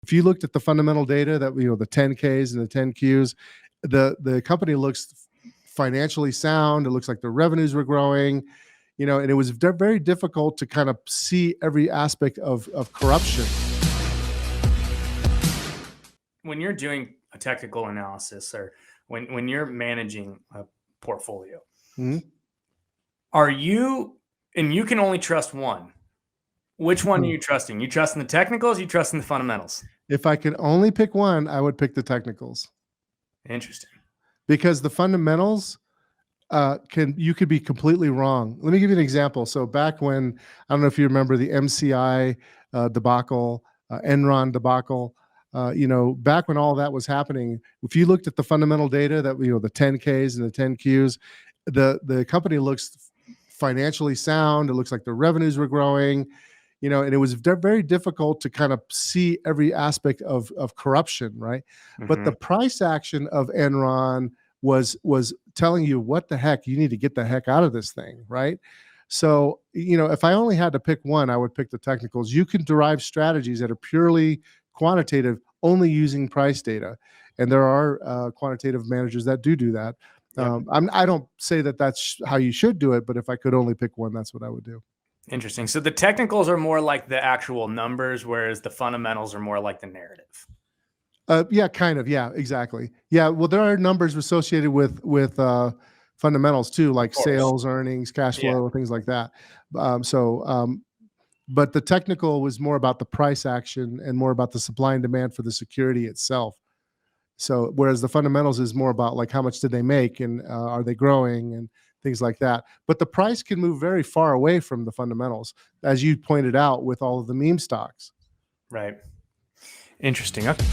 If you looked at the fundamental data that, the 10Ks and the 10Qs, the company looks financially sound. It looks like the revenues were growing, and it was very difficult to kind of see every aspect of corruption. When you're doing a technical analysis or when you're managing a portfolio, and you can only trust one, which one are you trusting? You trusting the technicals? You trusting the fundamentals? If I could only pick one, I would pick the technicals. Interesting. Because the fundamentals, you could be completely wrong. Let me give you an example. So back when, I don't know if you remember the MCI debacle, Enron debacle, back when all that was happening, if you looked at the fundamental data that, the 10Ks and the 10Qs, the company looks financially sound. It looks like the revenues were growing, and it was very difficult to kind of see every aspect of corruption, right? But the price action of Enron was telling you, what the heck, you need to get the heck out of this thing, right? So, if I only had to pick one, I would pick the technicals. You can derive strategies that are purely quantitative, only using price data. And there are quantitative managers that do that. Yep. I don't say that that's how you should do it, but if I could only pick one, that's what I would do. Interesting. So the technicals are more like the actual numbers, whereas the fundamentals are more like the narrative. Yeah, kind of. Yeah, exactly. Yeah. Well, there are numbers associated with fundamentals too, like sales, earnings, cash flow, things like that. But the technical was more about the price action and more about the supply and demand for the security itself. So whereas the fundamentals is more about like how much did they make and are they growing and things like that. But the price can move very far away from the fundamentals, as you pointed out with all of the meme stocks. Right. Interesting. Okay.